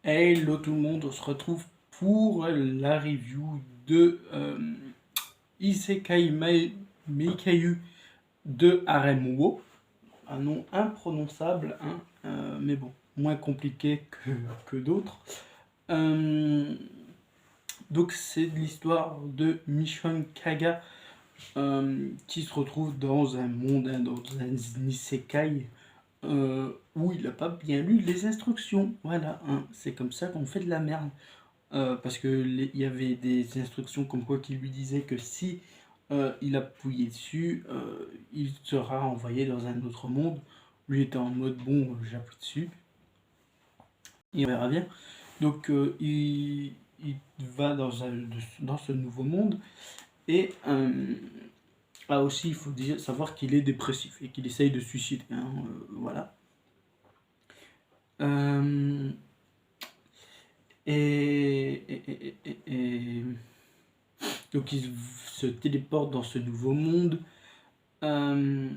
Hello tout le monde, on se retrouve pour la review de Isekai Meikayu de Harem-Wo. Un nom imprononçable, hein, mais bon, moins compliqué que d'autres. Donc c'est l'histoire de Michon Kaga qui se retrouve dans un monde, hein, dans un Isekai, où il n'a pas bien lu les instructions. Voilà, hein, c'est comme ça qu'on fait de la merde. Parce que il y avait des instructions comme quoi qui lui disaient que si il appuyait dessus, il sera envoyé dans un autre monde. Lui était en mode bon, j'appuie dessus, et on verra bien. Donc il va dans ce nouveau monde et aussi il faut savoir qu'il est dépressif et qu'il essaye de se suicider, hein, voilà. Et donc il se téléporte dans ce nouveau monde et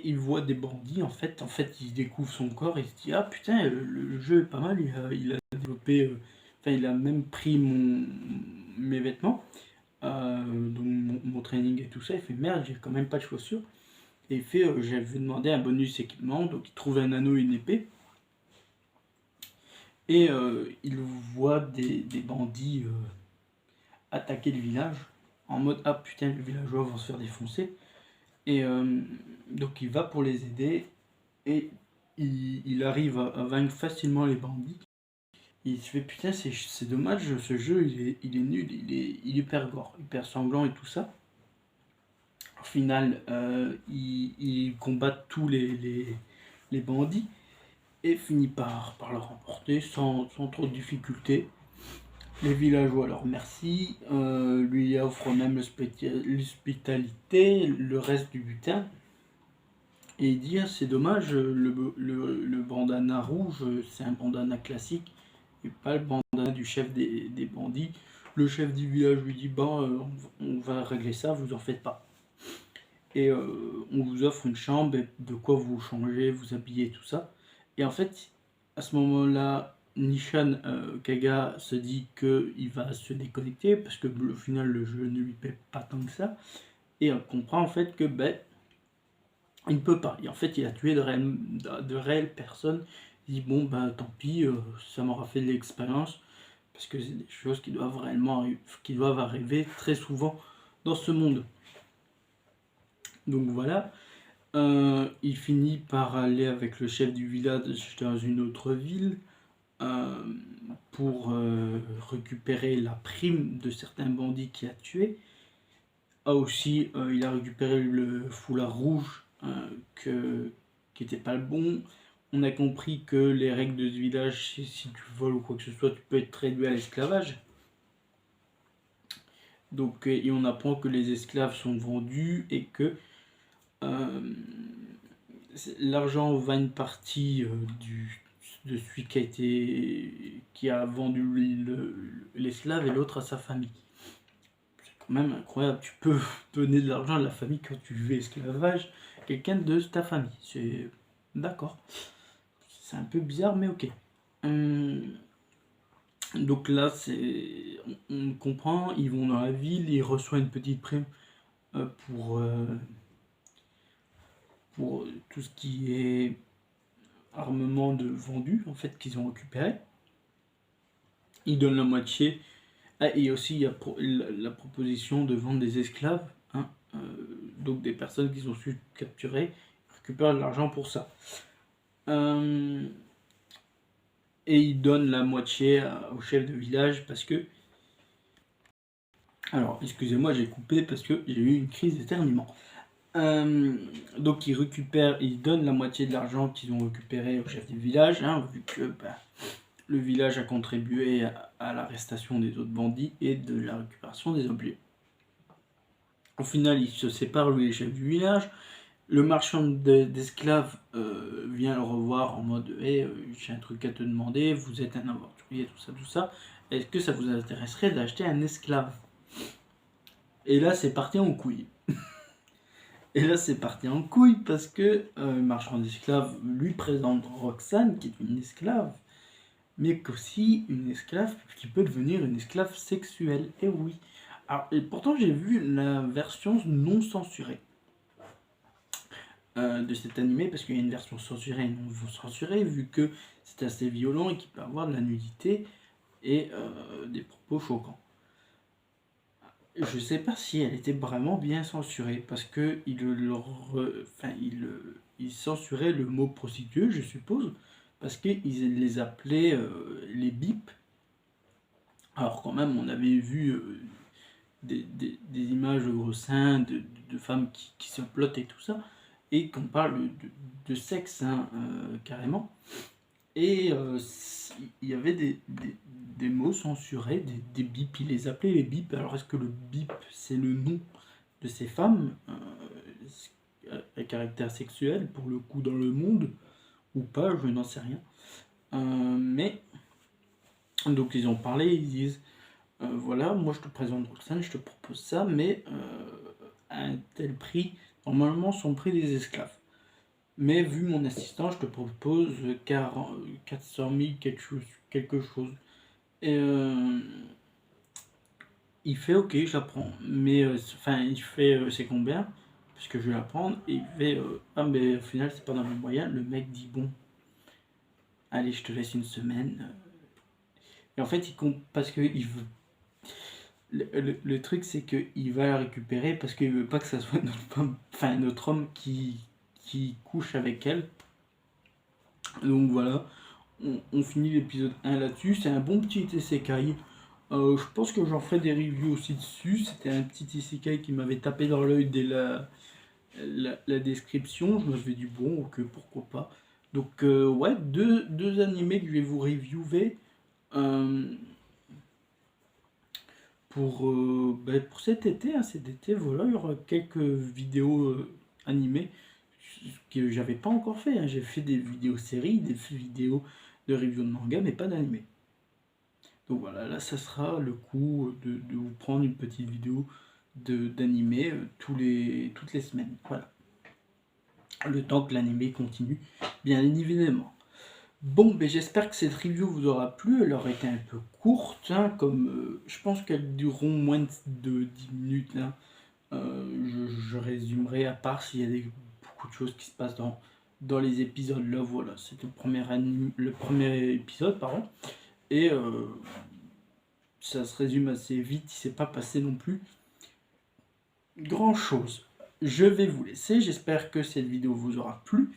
il voit des bandits. En fait il découvre son corps et il se dit ah putain, le jeu est pas mal, il a développé, enfin il a même pris mes vêtements, donc mon training et tout ça. Il fait merde, j'ai quand même pas de chaussures. Et il fait j'avais demandé un bonus équipement, donc il trouve un anneau et une épée. Et il voit des bandits attaquer le village en mode ah putain, le villageois vont se faire défoncer. Et donc il va pour les aider et il arrive à vaincre facilement les bandits. Il se fait putain, c'est dommage, ce jeu il est nul, il est hyper gore, hyper sanglant et tout ça. Au final, il combat tous les bandits et finit par le remporter sans trop de difficultés. Les villageois leur remercient, lui offrent même l'hospitalité, le reste du butin. Et il dit ah, c'est dommage, le bandana rouge, c'est un bandana classique et pas le bandana du chef des bandits. Le chef du village lui dit bon, on va régler ça, vous en faites pas. Et on vous offre une chambre, et de quoi vous changer, vous habiller, tout ça. Et en fait, à ce moment-là, Nishan Kaga se dit qu'il va se déconnecter parce que au final le jeu ne lui paie pas tant que ça. Et on comprend en fait que il ne peut pas. Et en fait, il a tué de réelles personnes. Il dit bon tant pis, ça m'aura fait de l'expérience parce que c'est des choses qui doivent arriver très souvent dans ce monde. Donc voilà. Il finit par aller avec le chef du village dans une autre ville pour récupérer la prime de certains bandits qu'il a tués. Aussi, il a récupéré le foulard rouge qui n'était pas le bon. On a compris que les règles de ce village, si tu voles ou quoi que ce soit, tu peux être réduit à l'esclavage. Donc, et on apprend que les esclaves sont vendus et que l'argent va une partie de celui qui a vendu l'esclave et l'autre à sa famille. C'est quand même incroyable, tu peux donner de l'argent à la famille quand tu fais esclavage quelqu'un de ta famille. C'est d'accord. C'est un peu bizarre mais ok. Donc là on comprend, ils vont dans la ville, ils reçoivent une petite prime pour tout ce qui est armement de vendu en fait qu'ils ont récupéré. Ils donnent la moitié. Et aussi il y a la proposition de vendre des esclaves, hein, donc des personnes qu'ils ont su capturer, récupèrent de l'argent pour ça. Et ils donnent la moitié au chef de village parce que... Alors excusez-moi, j'ai coupé parce que j'ai eu une crise d'éternuement. Donc ils donnent la moitié de l'argent qu'ils ont récupéré au chef du village, hein, vu que le village a contribué à l'arrestation des autres bandits et de la récupération des objets. Au final, ils se séparent, lui et le chef du village. Le marchand d'esclaves vient le revoir en mode hey, j'ai un truc à te demander, vous êtes un aventurier, tout ça. Est-ce que ça vous intéresserait d'acheter un esclave? Et là, c'est parti en couille. Parce que le marchand d'esclaves lui présente Roxane, qui est une esclave. mais qu'aussi une esclave qui peut devenir une esclave sexuelle. Et oui. Alors, et pourtant, j'ai vu la version non censurée de cet animé, parce qu'il y a une version censurée et non censurée, vu que c'est assez violent et qu'il peut avoir de la nudité et des propos choquants. Je sais pas si elle était vraiment bien censurée, parce que il censurait le mot prostituée, je suppose, parce qu'ils les appelaient les bips. Alors quand même, on avait vu des images de gros seins, de femmes qui se plottent et tout ça, et qu'on parle de sexe, hein, carrément. Et il y avait des mots censurés, des bips, ils les appelaient les bips. Alors est-ce que le bip, c'est le nom de ces femmes à caractère sexuel, pour le coup, dans le monde, ou pas, je n'en sais rien. Mais, donc ils ont parlé, ils disent, voilà, moi je te présente Roxane, je te propose ça, mais à un tel prix, normalement son prix des esclaves. Mais vu mon assistant, je te propose 400 000 quelque chose. Et il fait ok, j'apprends. Mais il fait c'est combien? Puisque je vais l'apprendre. Et il fait ah, mais au final, c'est pas dans mes moyens. Le mec dit bon, allez, je te laisse une semaine. Et en fait, il compte parce que il veut. Le truc, c'est qu'il va la récupérer parce qu'il veut pas que ça soit notre femme, enfin notre homme qui couche avec elle. Donc voilà, on finit l'épisode 1 là-dessus. C'est un bon petit isekai. Je pense que j'en ferai des reviews aussi dessus. C'était un petit isekai qui m'avait tapé dans l'œil dès la description. Je me suis dit, bon, ok, pourquoi pas. Donc, ouais, deux animés que je vais vous reviewer pour cet été. Hein, cet été, voilà, il y aura quelques vidéos animées que j'avais pas encore fait. Hein. J'ai fait des vidéos séries, des vidéos de review de manga, mais pas d'animé. Donc voilà, là ça sera le coup de vous prendre une petite vidéo d'animé toutes les semaines. Voilà. Le temps que l'animé continue, bien évidemment. Bon, ben j'espère que cette review vous aura plu. Elle aura été un peu courte, hein, comme je pense qu'elles dureront moins de 10 minutes. Hein. Je résumerai, à part s'il y a beaucoup de choses qui se passent dans les épisodes là. Voilà, c'est le premier épisode, pardon. Et ça se résume assez vite, il s'est pas passé non plus grand chose. Je vais vous laisser, j'espère que cette vidéo vous aura plu.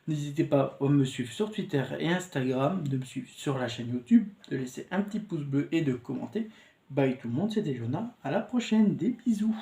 N'hésitez pas à me suivre sur Twitter et Instagram, de me suivre sur la chaîne YouTube, de laisser un petit pouce bleu et de commenter. Bye tout le monde, c'était Jonah, à la prochaine, des bisous.